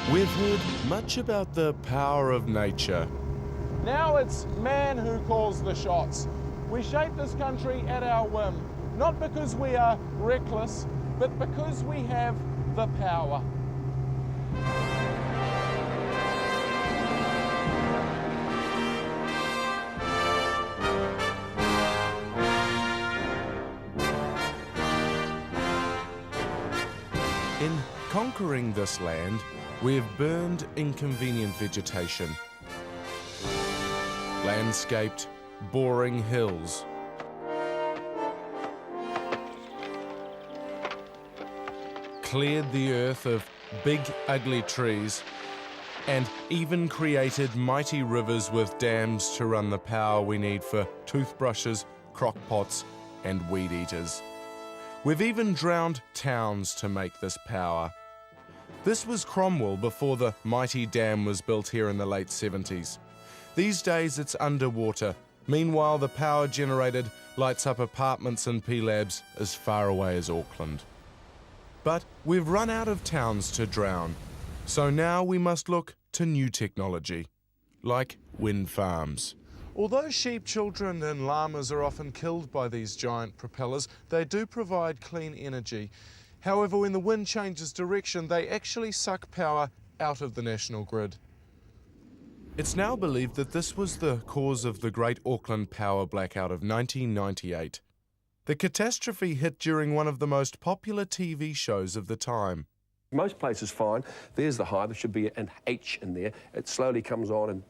We've heard much about the power of nature. Now it's man who calls the shots. We shape this country at our whim, not because we are reckless, but because we have the power. In conquering this land, we have burned inconvenient vegetation, landscaped, boring hills, cleared the earth of big, ugly trees, and even created mighty rivers with dams to run the power we need for toothbrushes, crockpots, and weed eaters. We've even drowned towns to make this power. This was Cromwell before the mighty dam was built here in the late 70s. These days it's underwater. Meanwhile, the power generated lights up apartments and P-Labs as far away as Auckland. But we've run out of towns to drown, so now we must look to new technology, like wind farms. Although sheep children and llamas are often killed by these giant propellers, they do provide clean energy. However, when the wind changes direction, they actually suck power out of the national grid. It's now believed that this was the cause of the Great Auckland Power Blackout of 1998. The catastrophe hit during one of the most popular TV shows of the time. Most places fine. There's the high. There should be an H in there. It slowly comes on and...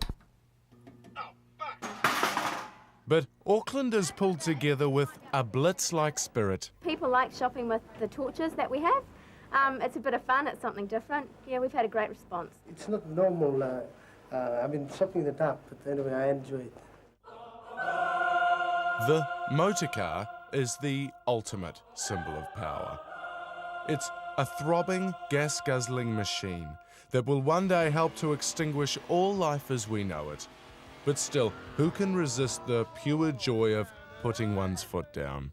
But Auckland is pulled together with a blitz-like spirit. People like shopping with the torches that we have. It's a bit of fun, it's something different. Yeah, we've had a great response. It's not normal. I've been sopping it up, but anyway, I enjoy it. The Motorcar is the ultimate symbol of power. It's a throbbing, gas-guzzling machine that will one day help to extinguish all life as we know it. But still, who can resist the pure joy of putting one's foot down?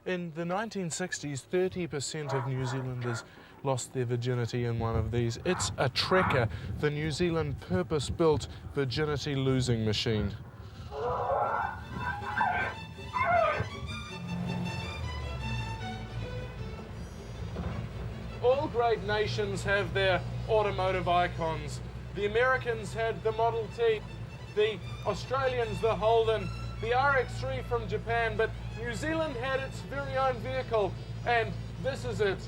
In the 1960s, 30% of New Zealanders lost their virginity in one of these. It's a Trekker, the New Zealand purpose-built virginity-losing machine. All great nations have their automotive icons. The Americans had the Model T, the Australians the Holden, the RX-3 from Japan, but New Zealand had its very own vehicle, and this is it.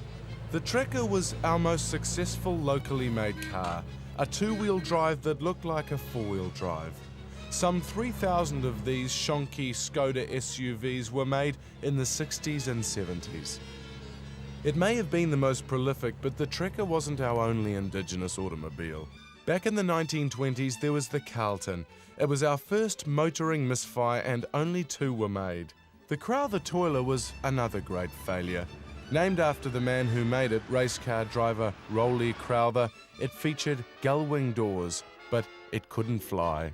The Trekker was our most successful locally made car, a two-wheel drive that looked like a four-wheel drive. Some 3,000 of these shonky Skoda SUVs were made in the 60s and 70s. It may have been the most prolific, but the Trekker wasn't our only indigenous automobile. Back in the 1920s, there was the Carlton. It was our first motoring misfire, and only two were made. The Crowther Toiler was another great failure. Named after the man who made it, race car driver Rolly Crowther, it featured gull-wing doors, but it couldn't fly.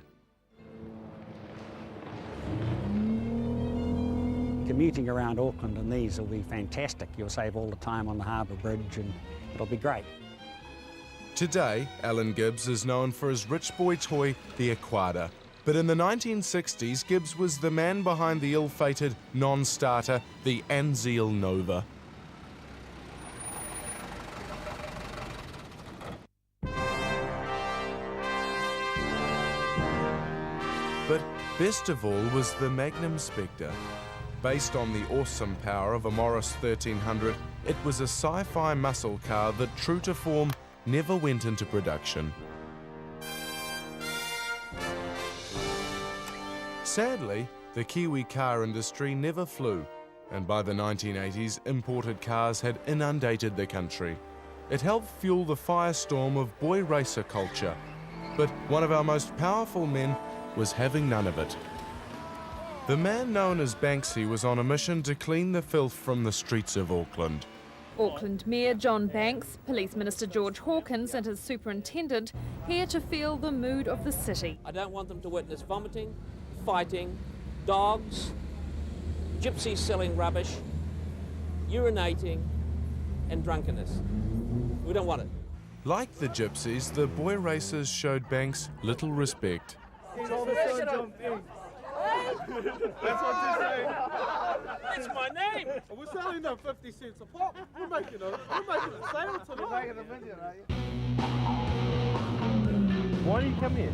Commuting around Auckland in these will be fantastic. You'll save all the time on the Harbour Bridge and it'll be great. Today, Alan Gibbs is known for his rich boy toy, the Equator. But in the 1960s, Gibbs was the man behind the ill-fated non-starter, the Anziel Nova. But best of all was the Magnum Spectre. Based on the awesome power of a Morris 1300, it was a sci-fi muscle car that, true to form, never went into production. Sadly, the Kiwi car industry never flew, and by the 1980s, imported cars had inundated the country. It helped fuel the firestorm of boy racer culture, but one of our most powerful men was having none of it. The man known as Banksy was on a mission to clean the filth from the streets of Auckland. Auckland Mayor John Banks, Police Minister George Hawkins and his superintendent here to feel the mood of the city. I don't want them to witness vomiting, fighting, dogs, gypsies selling rubbish, urinating and drunkenness. We don't want it. Like the gypsies, the boy racers showed Banks little respect. That's what you say. That's my name. We're selling them 50 cents a pop. We're making a sale tonight. You're making a million, are you? Why do you come here?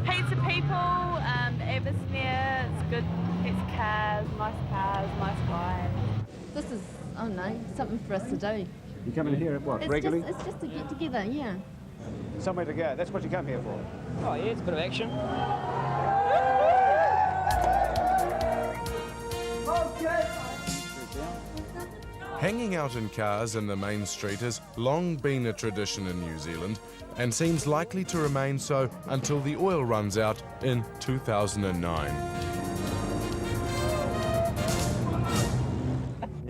Heaps of people, the atmosphere, it's good, heaps of cars, nice guys. This is, I don't know, something for us to do. You come in here at what, regularly? It's just to get together, yeah. Somewhere to go, that's what you come here for. Oh yeah, it's a bit of action. Hanging out in cars in the main street has long been a tradition in New Zealand and seems likely to remain so until the oil runs out in 2009.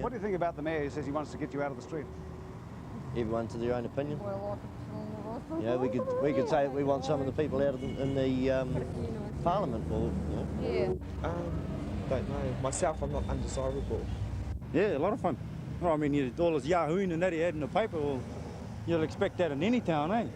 What do you think about the mayor who says he wants to get you out of the street? Everyone to their own opinion. Yeah, we could say that we want some of the people out of in the Parliament, or Yeah. don't know. Myself, I'm not undesirable. Yeah, a lot of fun. Well, I mean, all this yahooing and that he had in the paper, well, you'll expect that in any town, eh?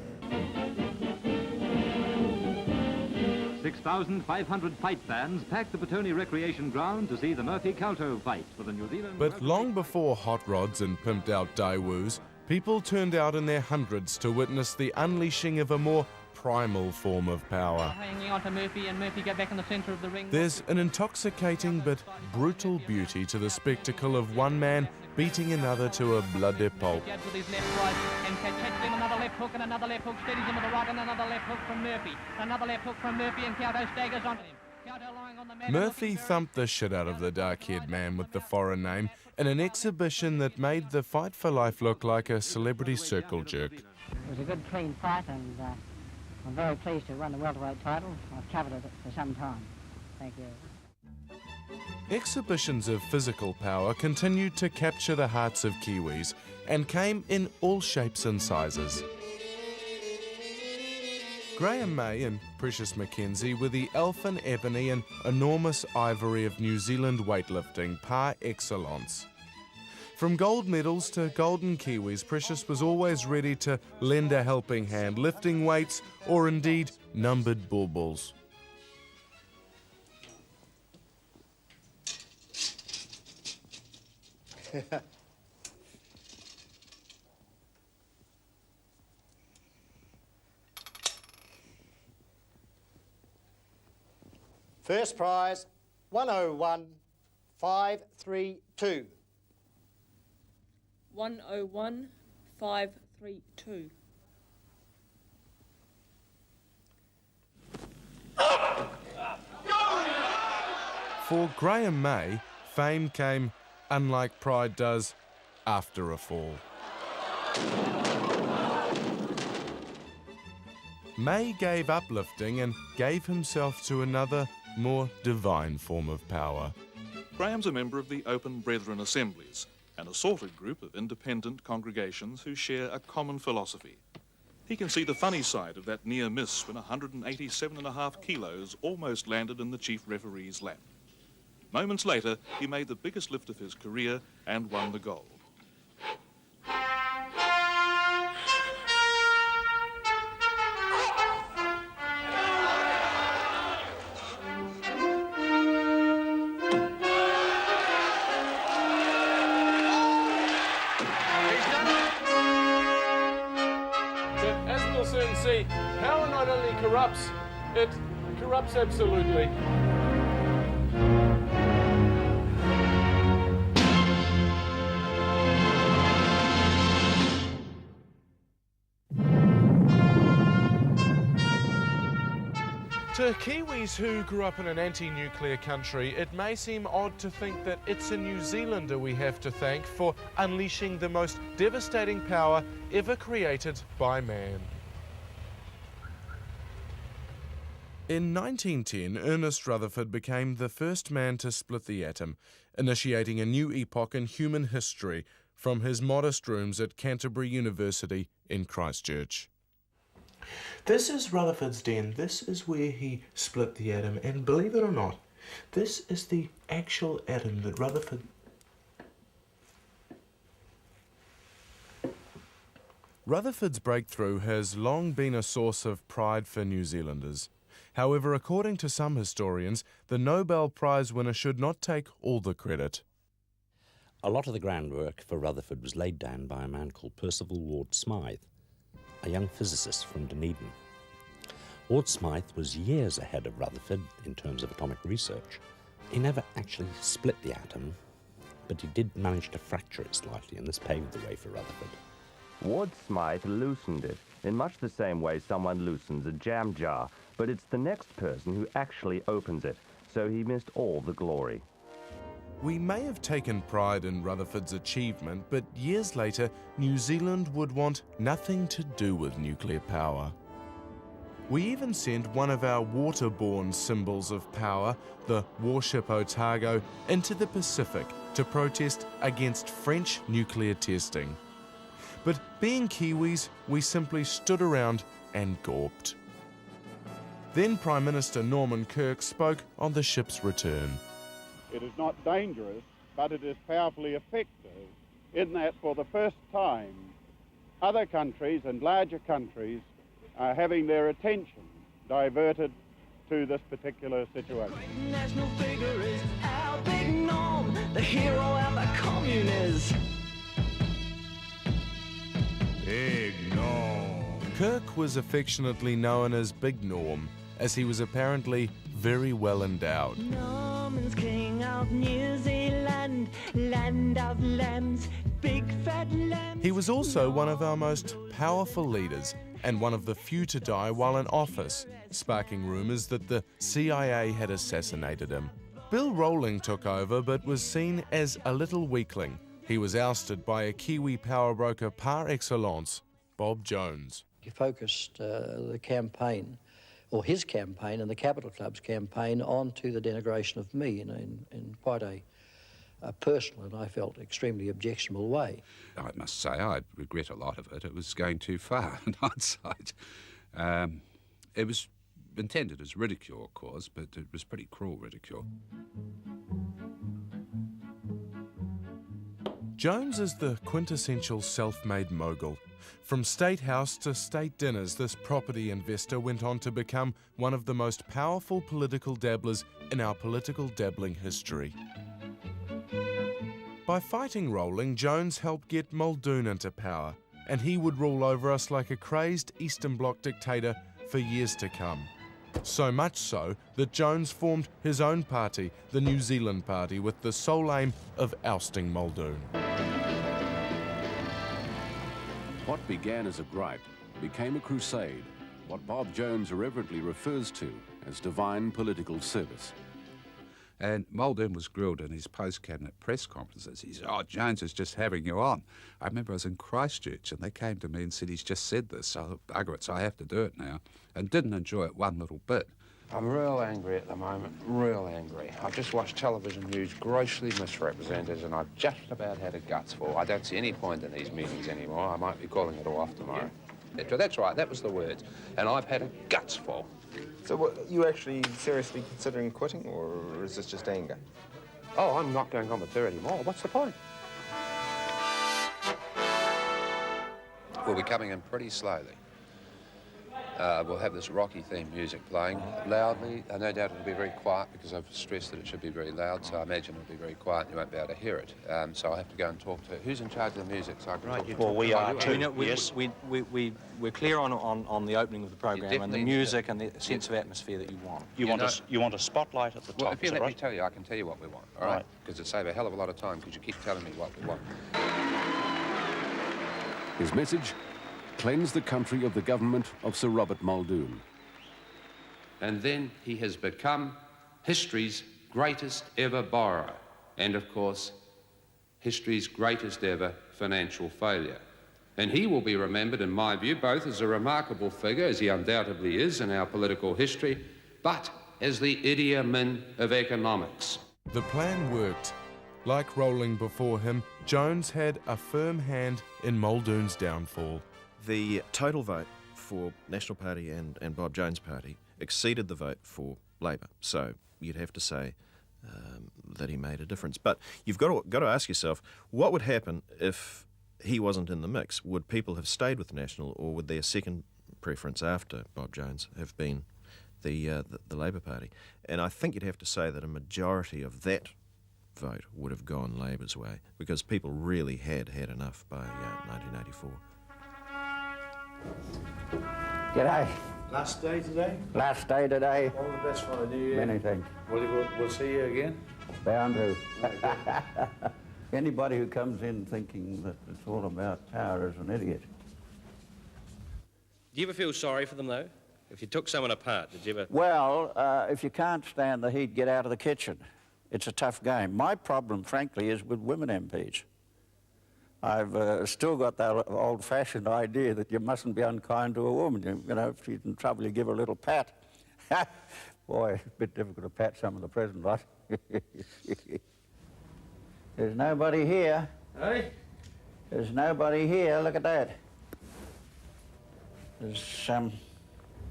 6,500 fight fans packed the Petone Recreation Ground to see the Murphy Calto fight for the New Zealand... But long before hot rods and pimped-out Daewoo's, people turned out in their hundreds to witness the unleashing of a more primal form of power. Hanging on to Murphy, and Murphy go back in the centre of the ring. There's an intoxicating but brutal beauty to the spectacle of one man beating another to a bloody pulp. With his left right, and catches him, another left hook, and another left hook, steadies him with the right, and another left hook from Murphy. Another left hook from Murphy, and Calto staggers onto him. Calto lying on the mat. Murphy thumped the shit out of the dark-haired man with the foreign name in an exhibition that made the fight for life look like a celebrity circle jerk. It was a good, clean fight, and I'm very pleased to run the welterweight title. I've covered it for some time. Thank you. Exhibitions of physical power continued to capture the hearts of Kiwis and came in all shapes and sizes. Graham May and Precious McKenzie were the elfin ebony and enormous ivory of New Zealand weightlifting par excellence. From gold medals to golden Kiwis, Precious was always ready to lend a helping hand, lifting weights or indeed numbered baubles. First prize, 101,532. 101,532. For Graham May, fame came, unlike pride does, after a fall. May gave up lifting and gave himself to another, more divine form of power. Graham's a member of the Open Brethren Assemblies, an assorted group of independent congregations who share a common philosophy. He can see the funny side of that near miss when 187.5 kilos almost landed in the chief referee's lap. Moments later, he made the biggest lift of his career and won the gold. See, power not only corrupts, it corrupts absolutely. To Kiwis who grew up in an anti-nuclear country, it may seem odd to think that it's a New Zealander we have to thank for unleashing the most devastating power ever created by man. In 1910, Ernest Rutherford became the first man to split the atom, initiating a new epoch in human history from his modest rooms at Canterbury University in Christchurch. This is Rutherford's den. This is where he split the atom, and believe it or not, this is the actual atom that Rutherford's breakthrough has long been a source of pride for New Zealanders. However, according to some historians, the Nobel Prize winner should not take all the credit. A lot of the groundwork for Rutherford was laid down by a man called Percival Sleight, a young physicist from Dunedin. Sleight was years ahead of Rutherford in terms of atomic research. He never actually split the atom, but he did manage to fracture it slightly, and this paved the way for Rutherford. Sleight loosened it, in much the same way someone loosens a jam jar, but it's the next person who actually opens it, so he missed all the glory. We may have taken pride in Rutherford's achievement, but years later, New Zealand would want nothing to do with nuclear power. We even sent one of our waterborne symbols of power, the warship Otago, into the Pacific to protest against French nuclear testing. But being Kiwis, we simply stood around and gawped. Then Prime Minister Norman Kirk spoke on the ship's return. It is not dangerous, but it is powerfully effective in that for the first time, other countries and larger countries are having their attention diverted to this particular situation. National figure is our big Norm, the hero of the communists. Big Norm. Kirk was affectionately known as Big Norm, as he was apparently very well endowed. Norman's king of New Zealand, land of lambs, big fat lambs. He was also one of our most powerful leaders and one of the few to die while in office, sparking rumours that the CIA had assassinated him. Bill Rowling took over but was seen as a little weakling. He was ousted by a Kiwi power broker par excellence, Bob Jones. He focused the campaign, or his campaign and the Capital Club's campaign, onto the denigration of me in quite a personal and I felt extremely objectionable way. I must say I regret a lot of it. It was going too far in hindsight. It was intended as ridicule, of course, but it was pretty cruel ridicule. Jones is the quintessential self-made mogul. From State House to state dinners, this property investor went on to become one of the most powerful political dabblers in our political dabbling history. By fighting Rowling, Jones helped get Muldoon into power, and he would rule over us like a crazed Eastern Bloc dictator for years to come. So much so that Jones formed his own party, the New Zealand Party, with the sole aim of ousting Muldoon. What began as a gripe became a crusade, what Bob Jones irreverently refers to as divine political service. And Muldoon was grilled in his post-cabinet press conferences. He said, "Oh, Jones is just having you on." I remember I was in Christchurch and they came to me and said, "He's just said this, so bugger it, so I have to do it now." And didn't enjoy it one little bit. I'm real angry at the moment, real angry. I've just watched television news grossly misrepresented and I've just about had a guts fall. I don't see any point in these meetings anymore. I might be calling it off tomorrow. That's right, that was the words. And I've had a guts fall. So what, you actually seriously considering quitting, or is this just anger? Oh, I'm not going on the tour anymore. What's the point? We'll be coming in pretty slowly. We'll have this rocky theme music playing loudly. No doubt it'll be very quiet because I've stressed that it should be very loud, so I imagine it'll be very quiet and you won't be able to hear it. So I have to go and talk to... Who's in charge of the music? So I can talk Well, we are too, yes. We're clear on the opening of the programme and the music and the sense of atmosphere that you want. You want a spotlight at the top, if you let me tell you, I can tell you what we want, all right? Because it'll save a hell of a lot of time because you keep telling me what we want. His message? Cleanse the country of the government of Sir Robert Muldoon. And then he has become history's greatest ever borrower and, of course, history's greatest ever financial failure. And he will be remembered, in my view, both as a remarkable figure, as he undoubtedly is in our political history, but as the Idi Amin of economics. The plan worked. Like Rowling before him, Jones had a firm hand in Muldoon's downfall. The total vote for National Party and Bob Jones' party exceeded the vote for Labour. So you'd have to say that he made a difference. But you've got to ask yourself, what would happen if he wasn't in the mix, would people have stayed with National, or would their second preference after Bob Jones have been the Labour Party? And I think you'd have to say that a majority of that vote would have gone Labour's way, because people really had enough by 1984. G'day. Last day today? Last day today. All the best for the new year. Many thanks. We'll see you again. Bound to. Anybody who comes in thinking that it's all about power is an idiot. Do you ever feel sorry for them, though? If you took someone apart, did you ever... Well, if you can't stand the heat, get out of the kitchen. It's a tough game. My problem, frankly, is with women MPs. I've still got that old-fashioned idea that you mustn't be unkind to a woman. You know, if she's in trouble, you give her a little pat. Boy, it's a bit difficult to pat some of the present lot. There's nobody here. Hey? There's nobody here. Look at that. There's some...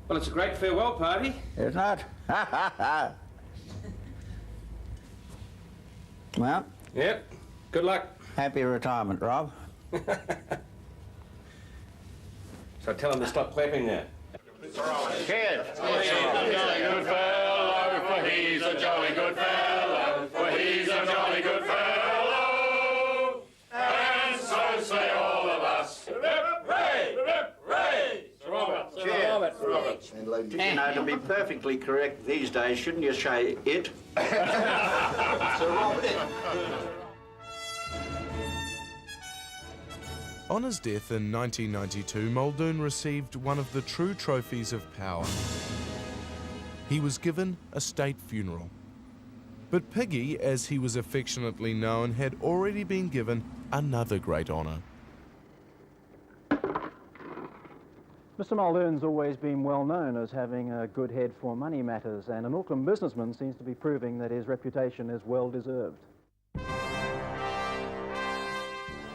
Well, it's a great farewell party. It's not. Well? Yep. Good luck. Happy retirement, Rob. So tell him to stop clapping now. Cheers. He's a jolly good fellow, for he's a jolly good fellow, for he's a jolly good fellow. And so say all of us. Hooray! Hooray! Sir Robert. Cheers. Robert. You know, to be perfectly correct these days, shouldn't you say it? Sir Robert. On his death in 1992, Muldoon received one of the true trophies of power. He was given a state funeral. But Piggy, as he was affectionately known, had already been given another great honour. Mr Muldoon's always been well known as having a good head for money matters, and an Auckland businessman seems to be proving that his reputation is well deserved.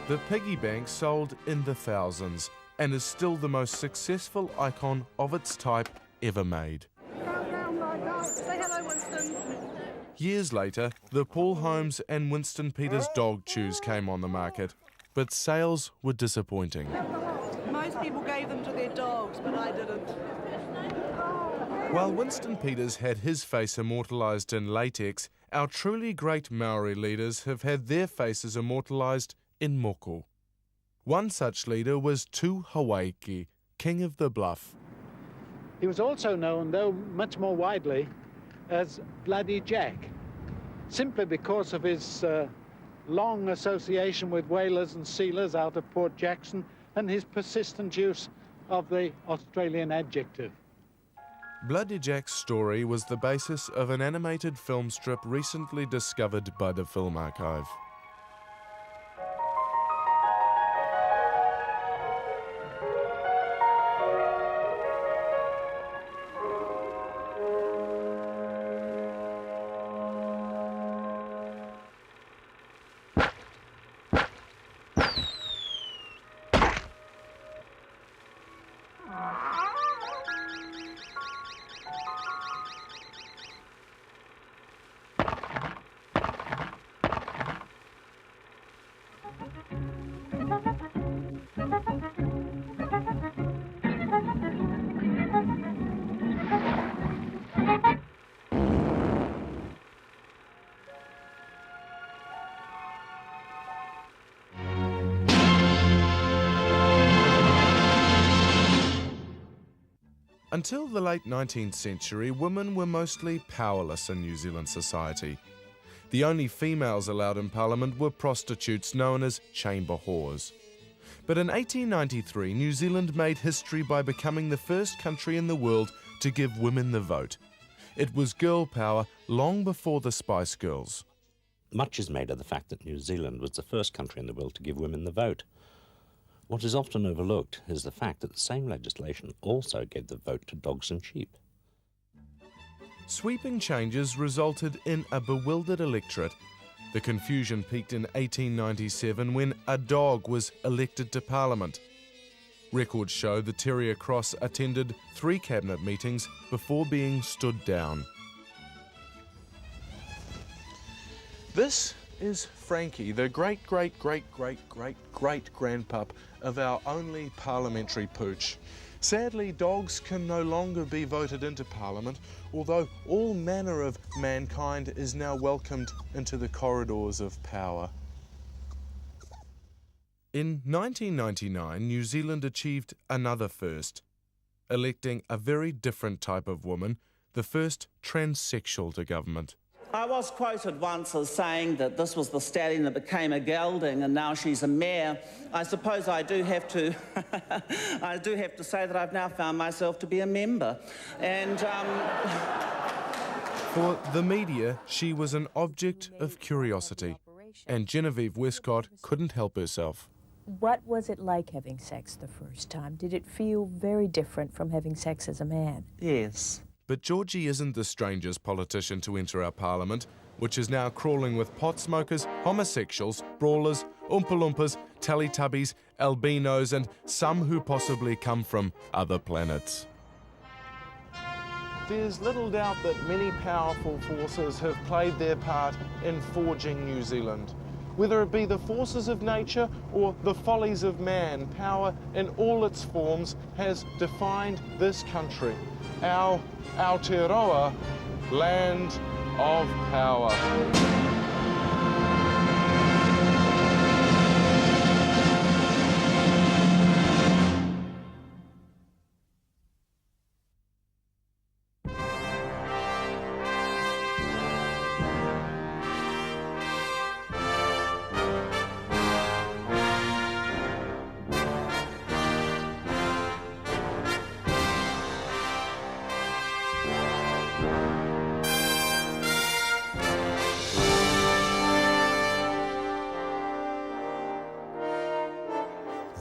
The piggy bank sold in the thousands and is still the most successful icon of its type ever made. Say hello, Winston. Years later, the Paul Holmes and Winston Peters dog chews came on the market, but sales were disappointing. Most people gave them to their dogs, but I didn't. While Winston Peters had his face immortalised in latex, our truly great Maori leaders have had their faces immortalised in moko. One such leader was Tu Hawaiki, King of the Bluff. He was also known, though much more widely, as Bloody Jack, simply because of his long association with whalers and sealers out of Port Jackson and his persistent use of the Australian adjective. Bloody Jack's story was the basis of an animated film strip recently discovered by the Film Archive. Until the late 19th century, women were mostly powerless in New Zealand society. The only females allowed in Parliament were prostitutes known as chamber whores. But in 1893, New Zealand made history by becoming the first country in the world to give women the vote. It was girl power long before the Spice Girls. Much is made of the fact that New Zealand was the first country in the world to give women the vote. What is often overlooked is the fact that the same legislation also gave the vote to dogs and sheep. Sweeping changes resulted in a bewildered electorate. The confusion peaked in 1897 when a dog was elected to Parliament. Records show the Terrier Cross attended 3 cabinet meetings before being stood down. This is Frankie, the great-great-great-great-great-great-grandpup of our only parliamentary pooch. Sadly, dogs can no longer be voted into Parliament, although all manner of mankind is now welcomed into the corridors of power. In 1999, New Zealand achieved another first, electing a very different type of woman, the first transsexual to government. I was quoted once as saying that this was the stallion that became a gelding and now she's a mare. I suppose I do have to I do have to say that I've now found myself to be a member. And For the media, she was an object of curiosity, and Genevieve Westcott couldn't help herself. What was it like having sex the first time? Did it feel very different from having sex as a man? Yes. But Georgie isn't the strangest politician to enter our parliament, which is now crawling with pot smokers, homosexuals, brawlers, Oompa Loompas, Teletubbies, albinos, and some who possibly come from other planets. There's little doubt that many powerful forces have played their part in forging New Zealand. Whether it be the forces of nature or the follies of man, power in all its forms has defined this country, our Aotearoa, land of power.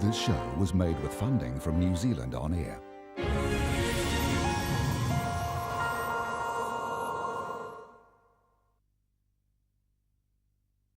This show was made with funding from New Zealand On Air.